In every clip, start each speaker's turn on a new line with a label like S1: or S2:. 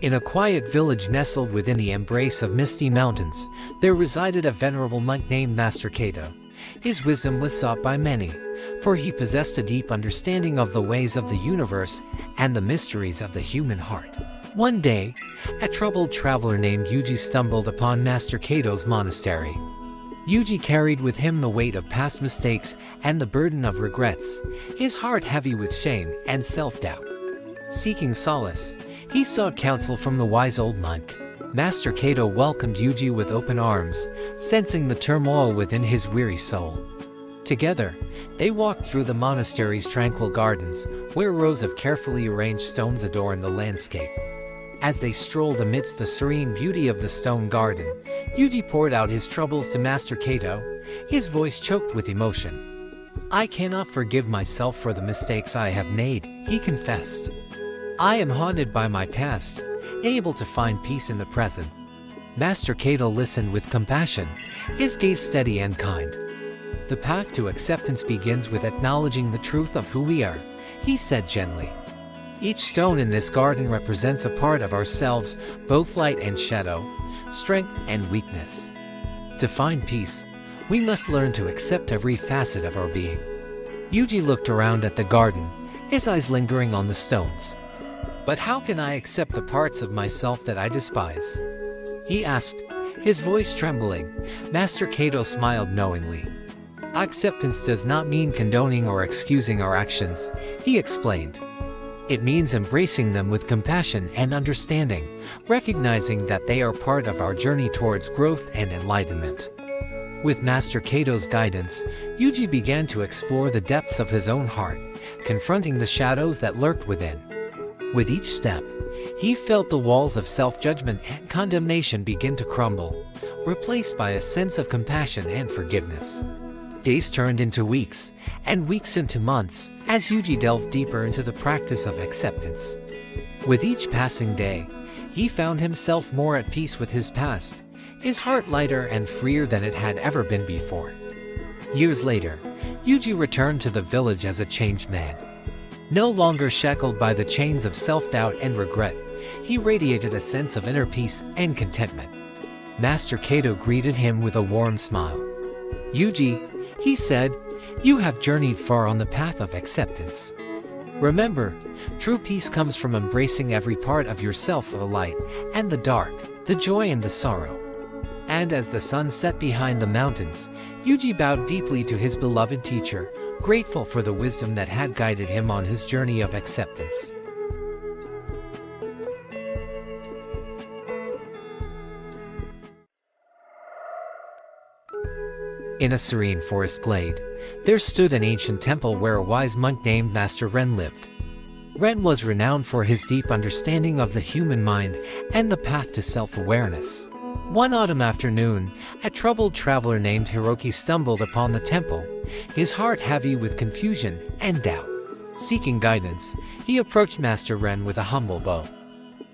S1: In a quiet village nestled within the embrace of misty mountains, there resided a venerable monk named Master Cato. His wisdom was sought by many, for he possessed a deep understanding of the ways of the universe and the mysteries of the human heart. One day, a troubled traveler named Yuji stumbled upon Master Cato's monastery. Yuji carried with him the weight of past mistakes and the burden of regrets, his heart heavy with shame and self-doubt. Seeking solace, he sought counsel from the wise old monk. Master Cato welcomed Yuji with open arms, sensing the turmoil within his weary soul. Together, they walked through the monastery's tranquil gardens, where rows of carefully arranged stones adorned the landscape. As they strolled amidst the serene beauty of the stone garden, Yuji poured out his troubles to Master Cato, his voice choked with emotion. "I cannot forgive myself for the mistakes I have made," he confessed. "I am haunted by my past, unable to find peace in the present." Master Cato listened with compassion, his gaze steady and kind. "The path to acceptance begins with acknowledging the truth of who we are," he said gently. "Each stone in this garden represents a part of ourselves, both light and shadow, strength and weakness. To find peace, we must learn to accept every facet of our being." Yuji looked around at the garden, his eyes lingering on the stones. "But how can I accept the parts of myself that I despise?" he asked, his voice trembling. Master Cato smiled knowingly. "Acceptance does not mean condoning or excusing our actions," he explained. "It means embracing them with compassion and understanding, recognizing that they are part of our journey towards growth and enlightenment." With Master Cato's guidance, Yuji began to explore the depths of his own heart, confronting the shadows that lurked within. With each step, he felt the walls of self-judgment and condemnation begin to crumble, replaced by a sense of compassion and forgiveness. Days turned into weeks, and weeks into months, as Yuji delved deeper into the practice of acceptance. With each passing day, he found himself more at peace with his past, his heart lighter and freer than it had ever been before. Years later, Yuji returned to the village as a changed man. No longer shackled by the chains of self-doubt and regret, he radiated a sense of inner peace and contentment. Master Cato greeted him with a warm smile. "Yuji," he said, "you have journeyed far on the path of acceptance. Remember, true peace comes from embracing every part of yourself, the light and the dark, the joy and the sorrow." And as the sun set behind the mountains, Yuji bowed deeply to his beloved teacher, grateful for the wisdom that had guided him on his journey of acceptance. In a serene forest glade, there stood an ancient temple where a wise monk named Master Ren lived. Ren was renowned for his deep understanding of the human mind and the path to self-awareness. One autumn afternoon, a troubled traveler named Hiroki stumbled upon the temple, his heart heavy with confusion and doubt. Seeking guidance, he approached Master Ren with a humble bow.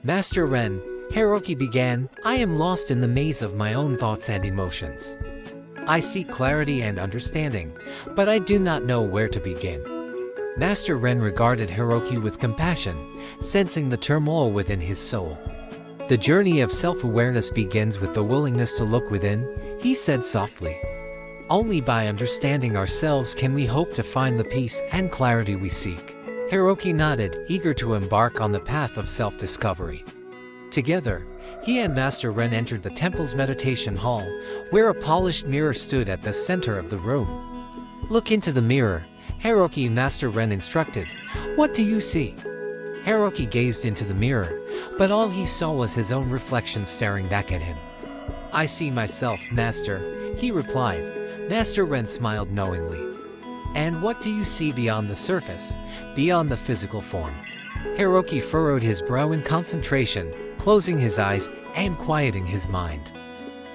S1: "Master Ren," Hiroki began, "I am lost in the maze of my own thoughts and emotions. I seek clarity and understanding, but I do not know where to begin." Master Ren regarded Hiroki with compassion, sensing the turmoil within his soul. "The journey of self-awareness begins with the willingness to look within," he said softly. "Only by understanding ourselves can we hope to find the peace and clarity we seek." Hiroki nodded, eager to embark on the path of self-discovery. Together, he and Master Ren entered the temple's meditation hall, where a polished mirror stood at the center of the room. "Look into the mirror," Hiroki, Master Ren instructed. "What do you see?" Hiroki gazed into the mirror, but all he saw was his own reflection staring back at him. "I see myself, Master," he replied. Master Ren smiled knowingly. "And what do you see beyond the surface, beyond the physical form?" Hiroki furrowed his brow in concentration, closing his eyes and quieting his mind.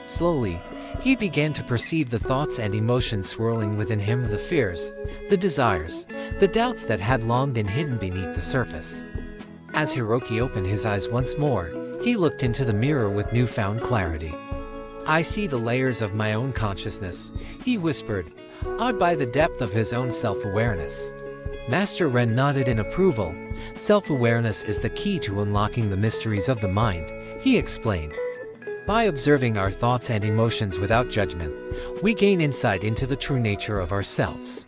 S1: Slowly, he began to perceive the thoughts and emotions swirling within him, the fears, the desires, the doubts that had long been hidden beneath the surface. As Hiroki opened his eyes once more, he looked into the mirror with newfound clarity. "I see the layers of my own consciousness," he whispered, awed by the depth of his own self-awareness. Master Ren nodded in approval. Self-awareness is the key to unlocking the mysteries of the mind, he explained. By observing our thoughts and emotions without judgment, we gain insight into the true nature of ourselves.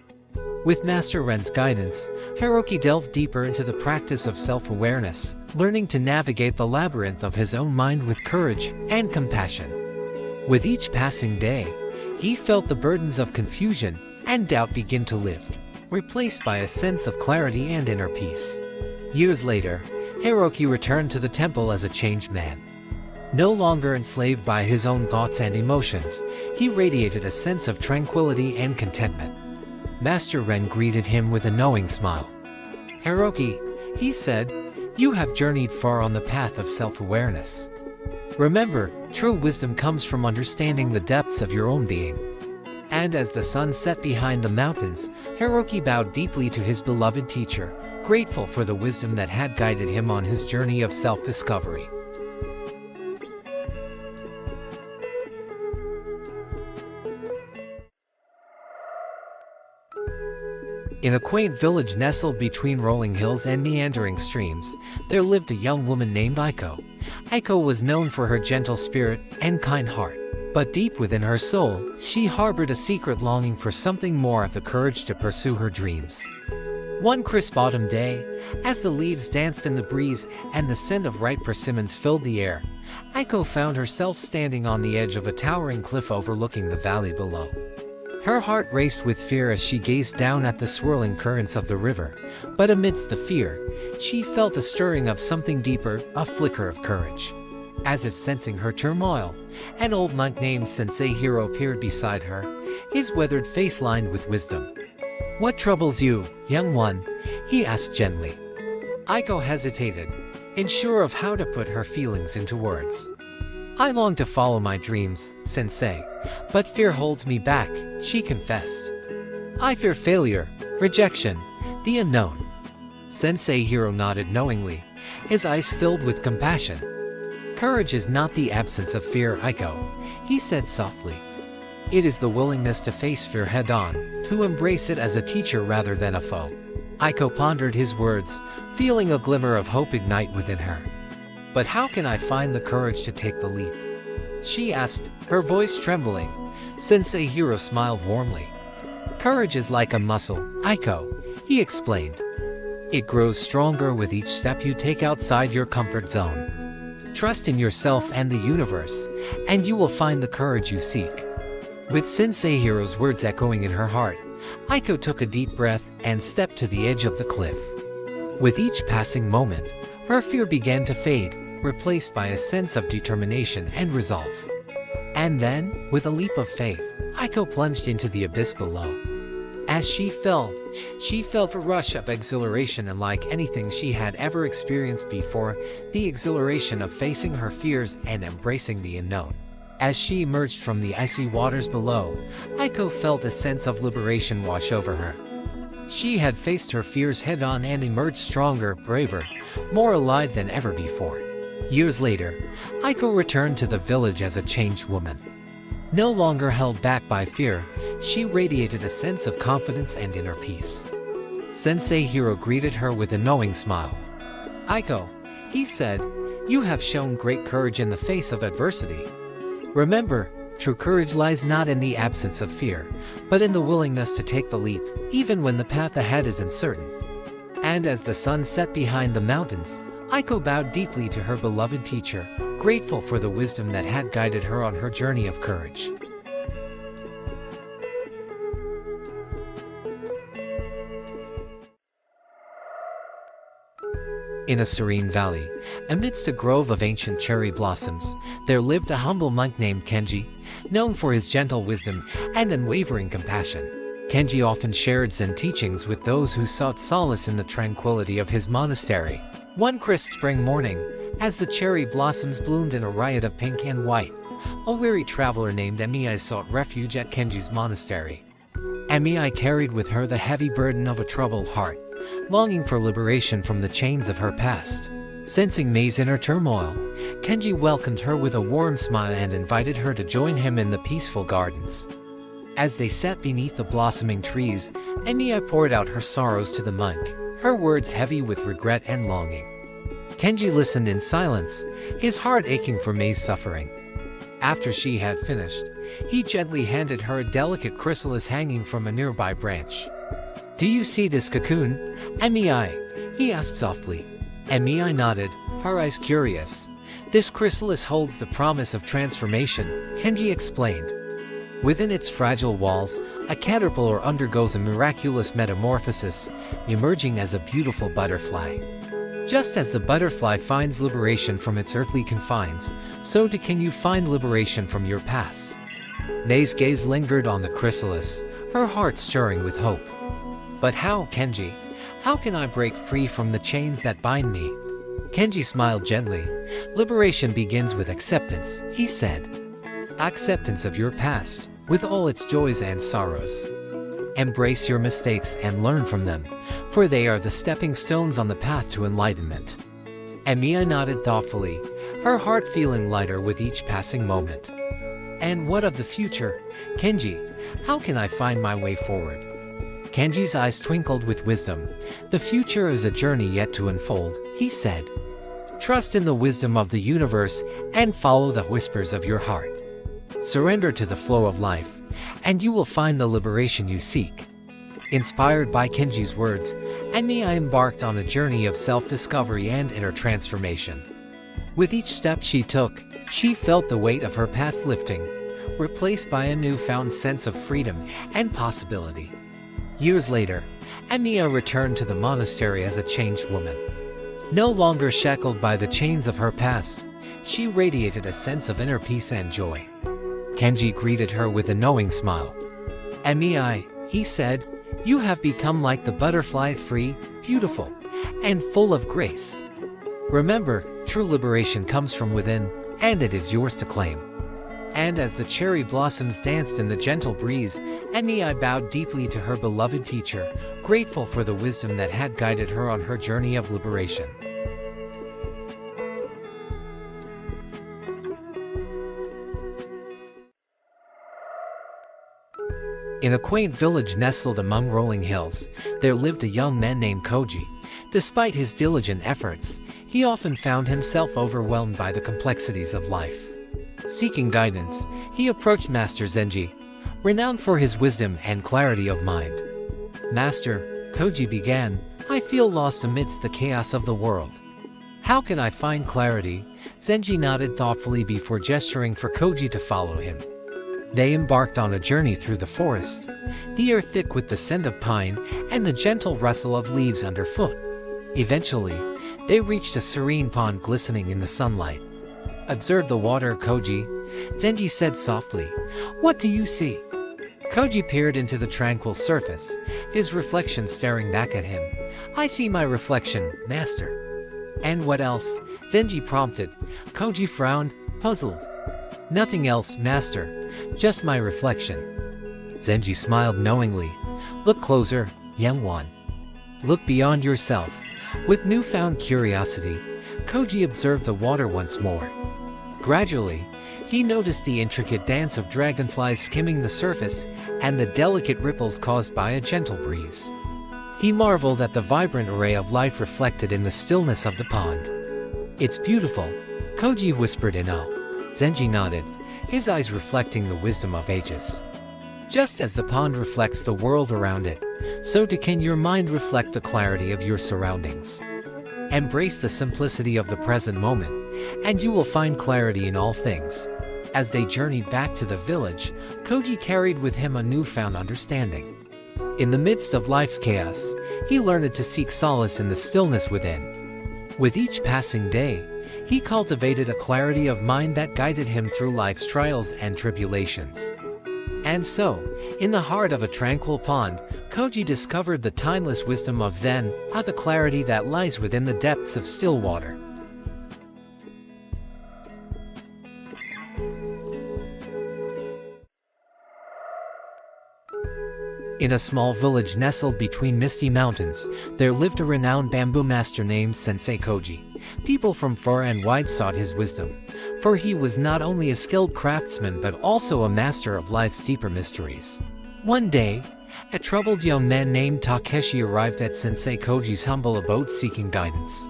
S1: With Master Ren's guidance, Hiroki delved deeper into the practice of self-awareness, learning to navigate the labyrinth of his own mind with courage and compassion. With each passing day, he felt the burdens of confusion and doubt begin to lift, replaced by a sense of clarity and inner peace. Years later, Hiroki returned to the temple as a changed man. No longer enslaved by his own thoughts and emotions, he radiated a sense of tranquility and contentment. Master Ren greeted him with a knowing smile. "Hiroki," he said, "you have journeyed far on the path of self-awareness. Remember, true wisdom comes from understanding the depths of your own being." And as the sun set behind the mountains, Hiroki bowed deeply to his beloved teacher, grateful for the wisdom that had guided him on his journey of self-discovery. In a quaint village nestled between rolling hills and meandering streams, there lived a young woman named Aiko. Aiko was known for her gentle spirit and kind heart, but deep within her soul, she harbored a secret longing for something more, the courage to pursue her dreams. One crisp autumn day, as the leaves danced in the breeze and the scent of ripe persimmons filled the air, Aiko found herself standing on the edge of a towering cliff overlooking the valley below. Her heart raced with fear as she gazed down at the swirling currents of the river, but amidst the fear, she felt a stirring of something deeper, a flicker of courage. As if sensing her turmoil, an old monk named Sensei Hiro appeared beside her, his weathered face lined with wisdom. "What troubles you, young one?" he asked gently. Aiko hesitated, unsure of how to put her feelings into words. "I long to follow my dreams, Sensei, but fear holds me back," she confessed. "I fear failure, rejection, the unknown." Sensei Hiro nodded knowingly, his eyes filled with compassion. "Courage is not the absence of fear, Aiko," he said softly. "It is the willingness to face fear head-on, to embrace it as a teacher rather than a foe." Aiko pondered his words, feeling a glimmer of hope ignite within her. "But how can I find the courage to take the leap?" she asked, her voice trembling. Sensei Hiro smiled warmly. "Courage is like a muscle, Aiko," he explained. "It grows stronger with each step you take outside your comfort zone. Trust in yourself and the universe, and you will find the courage you seek." With Sensei Hiro's words echoing in her heart, Aiko took a deep breath and stepped to the edge of the cliff. With each passing moment, her fear began to fade, replaced by a sense of determination and resolve. And then, with a leap of faith, Aiko plunged into the abyss below. As she fell, she felt a rush of exhilaration unlike anything she had ever experienced before, the exhilaration of facing her fears and embracing the unknown. As she emerged from the icy waters below, Aiko felt a sense of liberation wash over her. She had faced her fears head-on and emerged stronger, braver, more alive than ever before. Years later, Aiko returned to the village as a changed woman. No longer held back by fear, she radiated a sense of confidence and inner peace. Sensei Hiro greeted her with a knowing smile. "Aiko," he said, "you have shown great courage in the face of adversity. Remember, true courage lies not in the absence of fear, but in the willingness to take the leap, even when the path ahead is uncertain." And as the sun set behind the mountains, Aiko bowed deeply to her beloved teacher, grateful for the wisdom that had guided her on her journey of courage. In a serene valley, amidst a grove of ancient cherry blossoms, there lived a humble monk named Kenji, known for his gentle wisdom and unwavering compassion. Kenji often shared Zen teachings with those who sought solace in the tranquility of his monastery. One crisp spring morning, as the cherry blossoms bloomed in a riot of pink and white, a weary traveler named Emi sought refuge at Kenji's monastery. Emi carried with her the heavy burden of a troubled heart, longing for liberation from the chains of her past. Sensing Mei's inner turmoil, Kenji welcomed her with a warm smile and invited her to join him in the peaceful gardens. As they sat beneath the blossoming trees, Emiya poured out her sorrows to the monk, her words heavy with regret and longing. Kenji listened in silence, his heart aching for Mei's suffering. After she had finished, he gently handed her a delicate chrysalis hanging from a nearby branch. "Do you see this cocoon, Emiya?" he asked softly. Emiya nodded, her eyes curious. "This chrysalis holds the promise of transformation," Kenji explained. Within its fragile walls, a caterpillar undergoes a miraculous metamorphosis, emerging as a beautiful butterfly. Just as the butterfly finds liberation from its earthly confines, so too can you find liberation from your past. Mei's gaze lingered on the chrysalis, her heart stirring with hope. "But how, Kenji? How can I break free from the chains that bind me?" Kenji smiled gently. "Liberation begins with acceptance," he said. "Acceptance of your past, with all its joys and sorrows. Embrace your mistakes and learn from them, for they are the stepping stones on the path to enlightenment." Emiya nodded thoughtfully, her heart feeling lighter with each passing moment. "And what of the future, Kenji? How can I find my way forward?" Kenji's eyes twinkled with wisdom. "The future is a journey yet to unfold," he said. "Trust in the wisdom of the universe and follow the whispers of your heart. Surrender to the flow of life, and you will find the liberation you seek." Inspired by Kenji's words, Emiya embarked on a journey of self-discovery and inner transformation. With each step she took, she felt the weight of her past lifting, replaced by a newfound sense of freedom and possibility. Years later, Emiya returned to the monastery as a changed woman. No longer shackled by the chains of her past, she radiated a sense of inner peace and joy. Kenji greeted her with a knowing smile. "Emiya," he said, "you have become like the butterfly, free, beautiful, and full of grace. Remember, true liberation comes from within, and it is yours to claim." And as the cherry blossoms danced in the gentle breeze, Emiya bowed deeply to her beloved teacher, grateful for the wisdom that had guided her on her journey of liberation. In a quaint village nestled among rolling hills, there lived a young man named Koji. Despite his diligent efforts, he often found himself overwhelmed by the complexities of life. Seeking guidance, he approached Master Zenji, renowned for his wisdom and clarity of mind. "Master," Koji began, "I feel lost amidst the chaos of the world. How can I find clarity?" Zenji nodded thoughtfully before gesturing for Koji to follow him. They embarked on a journey through the forest, the air thick with the scent of pine and the gentle rustle of leaves underfoot. Eventually, they reached a serene pond glistening in the sunlight. "Observe the water, Koji," Zenji said softly. "What do you see?" Koji peered into the tranquil surface, his reflection staring back at him. "I see my reflection, master." "And what else?" Zenji prompted. Koji frowned, puzzled. "Nothing else, master. Just my reflection." Zenji smiled knowingly. "Look closer, young one. Look beyond yourself." With newfound curiosity, Koji observed the water once more. Gradually, he noticed the intricate dance of dragonflies skimming the surface and the delicate ripples caused by a gentle breeze. He marveled at the vibrant array of life reflected in the stillness of the pond. "It's beautiful," Koji whispered in awe. Zenji nodded, his eyes reflecting the wisdom of ages. Just as the pond reflects the world around it, so too can your mind reflect the clarity of your surroundings. Embrace the simplicity of the present moment, and you will find clarity in all things. As they journeyed back to the village, Koji carried with him a newfound understanding. In the midst of life's chaos, he learned to seek solace in the stillness within. With each passing day, he cultivated a clarity of mind that guided him through life's trials and tribulations. And so, in the heart of a tranquil pond, Koji discovered the timeless wisdom of Zen, the clarity that lies within the depths of still water. In a small village nestled between misty mountains, there lived a renowned bamboo master named Sensei Koji. People from far and wide sought his wisdom, for he was not only a skilled craftsman but also a master of life's deeper mysteries. One day, a troubled young man named Takeshi arrived at Sensei Koji's humble abode seeking guidance.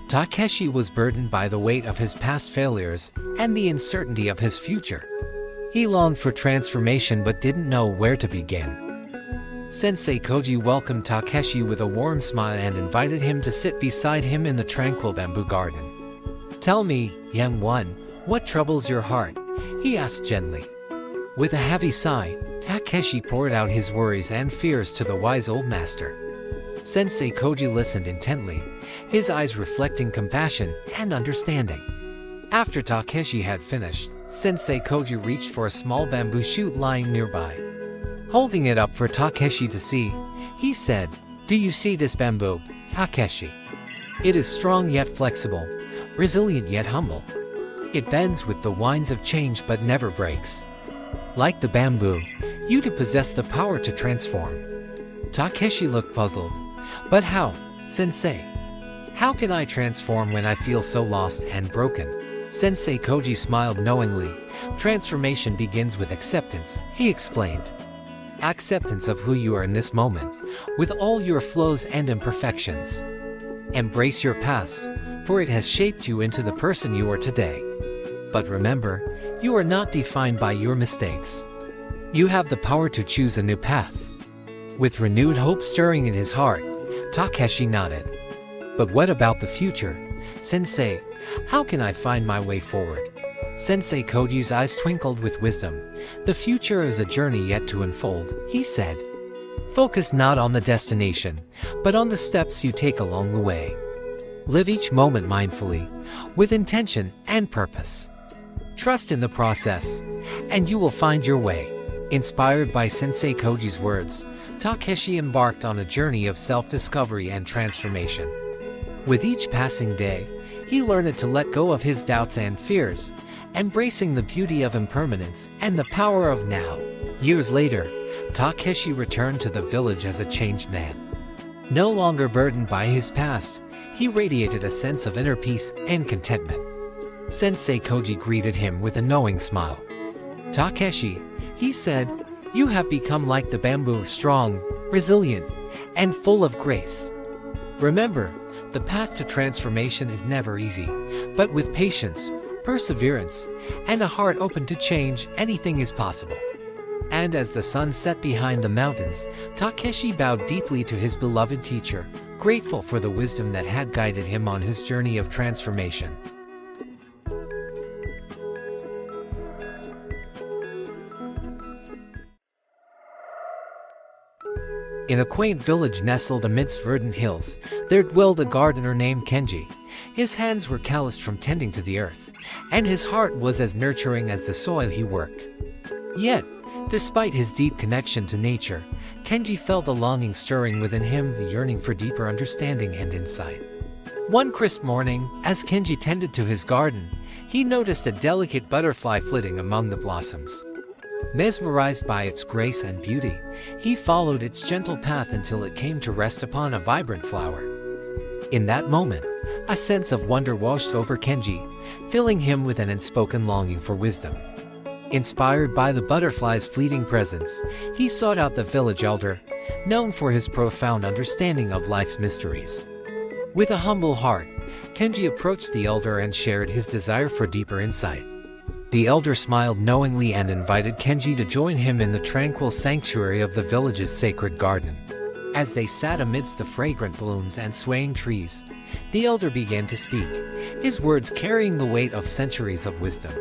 S1: Takeshi was burdened by the weight of his past failures and the uncertainty of his future. He longed for transformation but didn't know where to begin. Sensei Koji welcomed Takeshi with a warm smile and invited him to sit beside him in the tranquil bamboo garden. "Tell me, young one, what troubles your heart?" he asked gently. With a heavy sigh, Takeshi poured out his worries and fears to the wise old master. Sensei Koji listened intently, his eyes reflecting compassion and understanding. After Takeshi had finished, Sensei Koji reached for a small bamboo shoot lying nearby. Holding it up for Takeshi to see, he said, "Do you see this bamboo, Takeshi? It is strong yet flexible, resilient yet humble. It bends with the winds of change but never breaks. Like the bamboo, you do possess the power to transform." Takeshi looked puzzled. "But how, Sensei? How can I transform when I feel so lost and broken?" Sensei Koji smiled knowingly. "Transformation begins with acceptance," he explained. "Acceptance of who you are in this moment, with all your flaws and imperfections. Embrace your past, for it has shaped you into the person you are today. But remember, you are not defined by your mistakes. You have the power to choose a new path." With renewed hope stirring in his heart, Takeshi nodded. "But what about the future, Sensei? How can I find my way forward?" Sensei Koji's eyes twinkled with wisdom. "The future is a journey yet to unfold," he said. "Focus not on the destination, but on the steps you take along the way. Live each moment mindfully, with intention and purpose. Trust in the process, and you will find your way." Inspired by Sensei Koji's words, Takeshi embarked on a journey of self-discovery and transformation. With each passing day, he learned to let go of his doubts and fears, embracing the beauty of impermanence and the power of now. Years later, Takeshi returned to the village as a changed man. No longer burdened by his past, he radiated a sense of inner peace and contentment. Sensei Koji greeted him with a knowing smile. "Takeshi," he said, "you have become like the bamboo, strong, resilient, and full of grace. Remember, the path to transformation is never easy, but with patience, perseverance, and a heart open to change, anything is possible." And as the sun set behind the mountains, Takeshi bowed deeply to his beloved teacher, grateful for the wisdom that had guided him on his journey of transformation. In a quaint village nestled amidst verdant hills, there dwelled a gardener named Kenji. His hands were calloused from tending to the earth, and his heart was as nurturing as the soil he worked. Yet, despite his deep connection to nature, Kenji felt a longing stirring within him, the yearning for deeper understanding and insight. One crisp morning, as Kenji tended to his garden, he noticed a delicate butterfly flitting among the blossoms. Mesmerized by its grace and beauty, he followed its gentle path until it came to rest upon a vibrant flower. In that moment, a sense of wonder washed over Kenji, filling him with an unspoken longing for wisdom. Inspired by the butterfly's fleeting presence, he sought out the village elder, known for his profound understanding of life's mysteries. With a humble heart, Kenji approached the elder and shared his desire for deeper insight. The elder smiled knowingly and invited Kenji to join him in the tranquil sanctuary of the village's sacred garden. As they sat amidst the fragrant blooms and swaying trees, the elder began to speak, his words carrying the weight of centuries of wisdom.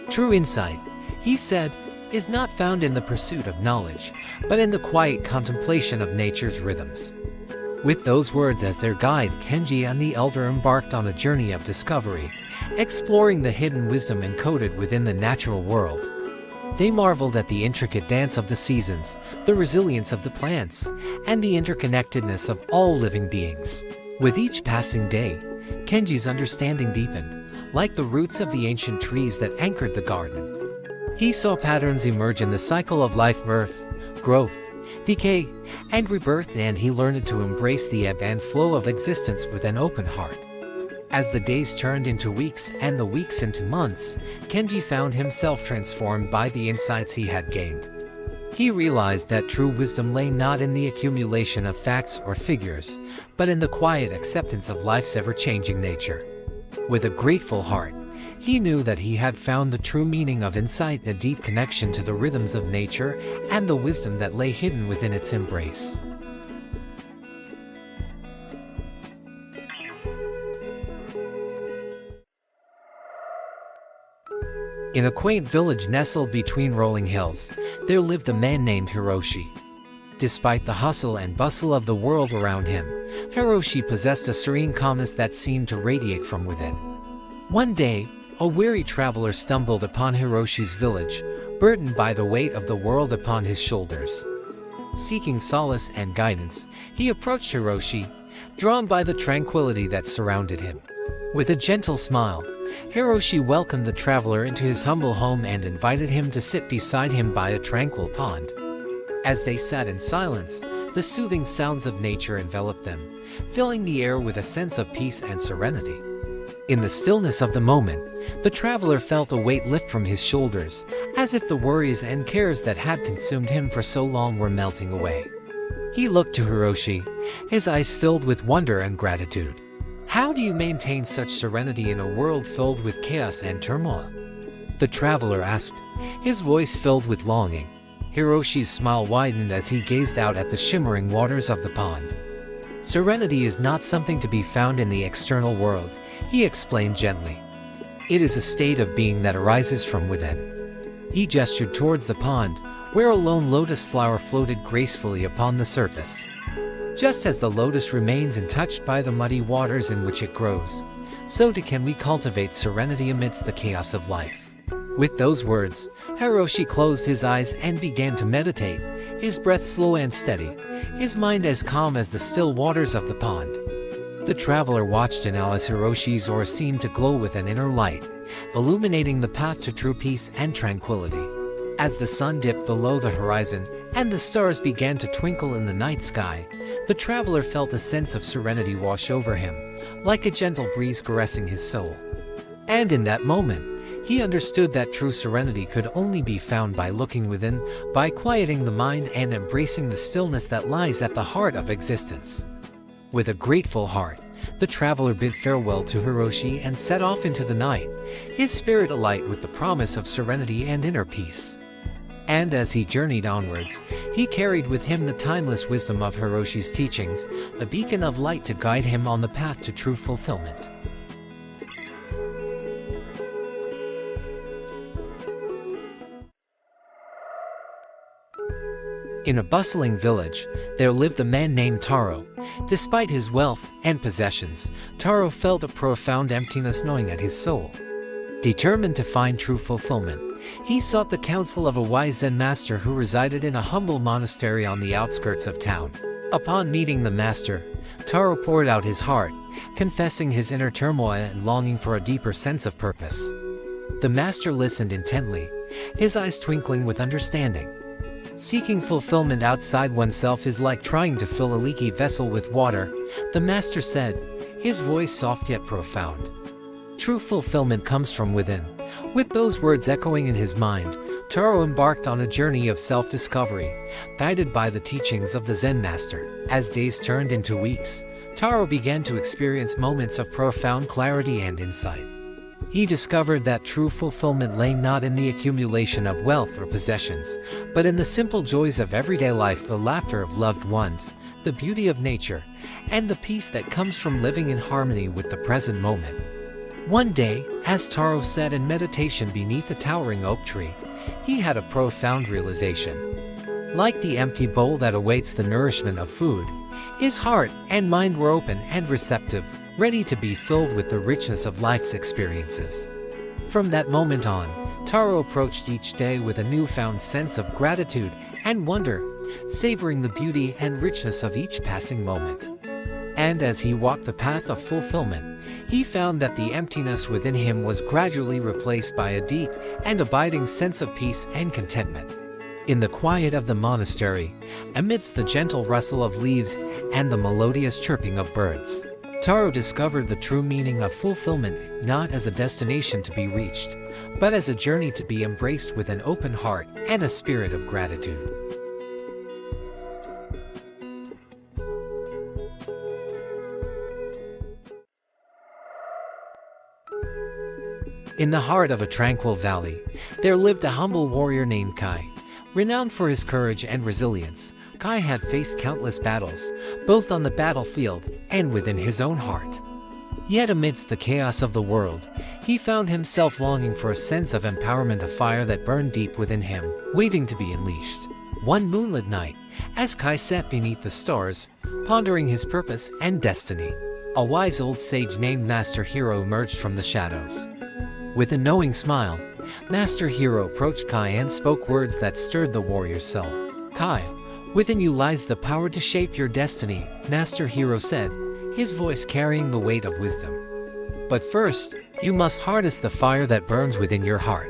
S1: "True insight," he said, "is not found in the pursuit of knowledge, but in the quiet contemplation of nature's rhythms." With those words as their guide, Kenji and the elder embarked on a journey of discovery, exploring the hidden wisdom encoded within the natural world. They marveled at the intricate dance of the seasons, the resilience of the plants, and the interconnectedness of all living beings. With each passing day, Kenji's understanding deepened, like the roots of the ancient trees that anchored the garden. He saw patterns emerge in the cycle of life, birth, growth, decay, and rebirth, and he learned to embrace the ebb and flow of existence with an open heart. As the days turned into weeks and the weeks into months, Kenji found himself transformed by the insights he had gained. He realized that true wisdom lay not in the accumulation of facts or figures, but in the quiet acceptance of life's ever-changing nature. With a grateful heart, he knew that he had found the true meaning of insight, a deep connection to the rhythms of nature, and the wisdom that lay hidden within its embrace. In a quaint village nestled between rolling hills, there lived a man named Hiroshi. Despite the hustle and bustle of the world around him, Hiroshi possessed a serene calmness that seemed to radiate from within. One day, a weary traveler stumbled upon Hiroshi's village, burdened by the weight of the world upon his shoulders. Seeking solace and guidance, he approached Hiroshi, drawn by the tranquility that surrounded him. With a gentle smile, Hiroshi welcomed the traveler into his humble home and invited him to sit beside him by a tranquil pond. As they sat in silence, the soothing sounds of nature enveloped them, filling the air with a sense of peace and serenity. In the stillness of the moment, the traveler felt a weight lift from his shoulders, as if the worries and cares that had consumed him for so long were melting away. He looked to Hiroshi, his eyes filled with wonder and gratitude. "How do you maintain such serenity in a world filled with chaos and turmoil?" the traveler asked, his voice filled with longing. Hiroshi's smile widened as he gazed out at the shimmering waters of the pond. "Serenity is not something to be found in the external world," he explained gently. "It is a state of being that arises from within." He gestured towards the pond, where a lone lotus flower floated gracefully upon the surface. Just as the lotus remains untouched by the muddy waters in which it grows, so too can we cultivate serenity amidst the chaos of life. With those words, Hiroshi closed his eyes and began to meditate, his breath slow and steady, his mind as calm as the still waters of the pond. The traveler watched in awe as Hiroshi's aura seemed to glow with an inner light, illuminating the path to true peace and tranquility. As the sun dipped below the horizon and the stars began to twinkle in the night sky, the traveler felt a sense of serenity wash over him, like a gentle breeze caressing his soul. And in that moment, he understood that true serenity could only be found by looking within, by quieting the mind and embracing the stillness that lies at the heart of existence. With a grateful heart, the traveler bid farewell to Hiroshi and set off into the night, his spirit alight with the promise of serenity and inner peace. And as he journeyed onwards, he carried with him the timeless wisdom of Hiroshi's teachings, a beacon of light to guide him on the path to true fulfillment. In a bustling village, there lived a man named Taro. Despite his wealth and possessions, Taro felt a profound emptiness gnawing at his soul. Determined to find true fulfillment, he sought the counsel of a wise Zen master who resided in a humble monastery on the outskirts of town. Upon meeting the master, Taro poured out his heart, confessing his inner turmoil and longing for a deeper sense of purpose. The master listened intently, his eyes twinkling with understanding. Seeking fulfillment outside oneself is like trying to fill a leaky vessel with water, the master said, his voice soft yet profound. True fulfillment comes from within. With those words echoing in his mind, Taro embarked on a journey of self-discovery, guided by the teachings of the Zen master. As days turned into weeks, Taro began to experience moments of profound clarity and insight. He discovered that true fulfillment lay not in the accumulation of wealth or possessions, but in the simple joys of everyday life, the laughter of loved ones, the beauty of nature, and the peace that comes from living in harmony with the present moment. One day, as Taro sat in meditation beneath a towering oak tree, he had a profound realization. Like the empty bowl that awaits the nourishment of food, his heart and mind were open and receptive, ready to be filled with the richness of life's experiences. From that moment on, Taro approached each day with a newfound sense of gratitude and wonder, savoring the beauty and richness of each passing moment. And as he walked the path of fulfillment, he found that the emptiness within him was gradually replaced by a deep and abiding sense of peace and contentment. In the quiet of the monastery, amidst the gentle rustle of leaves and the melodious chirping of birds, Taro discovered the true meaning of fulfillment not as a destination to be reached, but as a journey to be embraced with an open heart and a spirit of gratitude. In the heart of a tranquil valley, there lived a humble warrior named Kai. Renowned for his courage and resilience, Kai had faced countless battles, both on the battlefield and within his own heart. Yet amidst the chaos of the world, he found himself longing for a sense of empowerment, a fire that burned deep within him, waiting to be unleashed. One moonlit night, as Kai sat beneath the stars, pondering his purpose and destiny, a wise old sage named Master Hero emerged from the shadows. With a knowing smile, Master Hero approached Kai and spoke words that stirred the warrior's soul. "Kai, within you lies the power to shape your destiny," Master Hero said, his voice carrying the weight of wisdom. "But first, you must harness the fire that burns within your heart."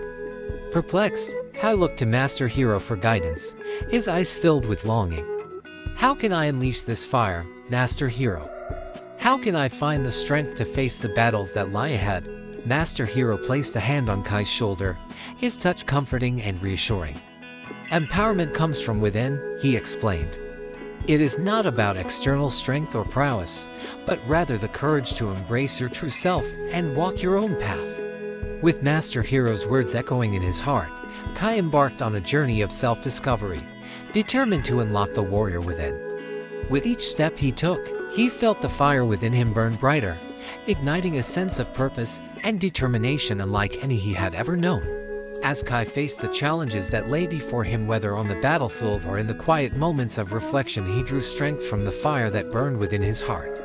S1: Perplexed, Kai looked to Master Hero for guidance, his eyes filled with longing. "How can I unleash this fire, Master Hero? How can I find the strength to face the battles that lie ahead?" Master Hero placed a hand on Kai's shoulder, his touch comforting and reassuring. "Empowerment comes from within," he explained. "It is not about external strength or prowess, but rather the courage to embrace your true self and walk your own path." With Master Hero's words echoing in his heart, Kai embarked on a journey of self-discovery, determined to unlock the warrior within. With each step he took, he felt the fire within him burn brighter, igniting a sense of purpose and determination unlike any he had ever known. As Kai faced the challenges that lay before him, whether on the battlefield or in the quiet moments of reflection, he drew strength from the fire that burned within his heart.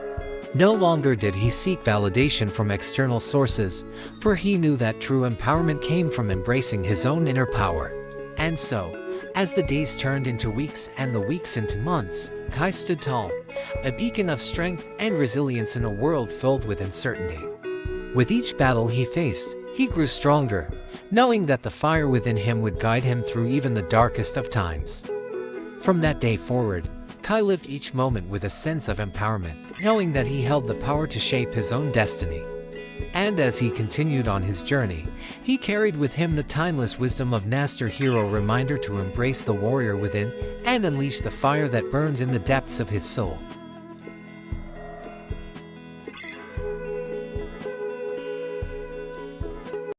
S1: No longer did he seek validation from external sources, for he knew that true empowerment came from embracing his own inner power. And so, as the days turned into weeks and the weeks into months, Kai stood tall, a beacon of strength and resilience in a world filled with uncertainty. With each battle he faced, he grew stronger, knowing that the fire within him would guide him through even the darkest of times. From that day forward, Kai lived each moment with a sense of empowerment, knowing that he held the power to shape his own destiny. And as he continued on his journey, he carried with him the timeless wisdom of Master Hero, reminder to embrace the warrior within and unleash the fire that burns in the depths of his soul.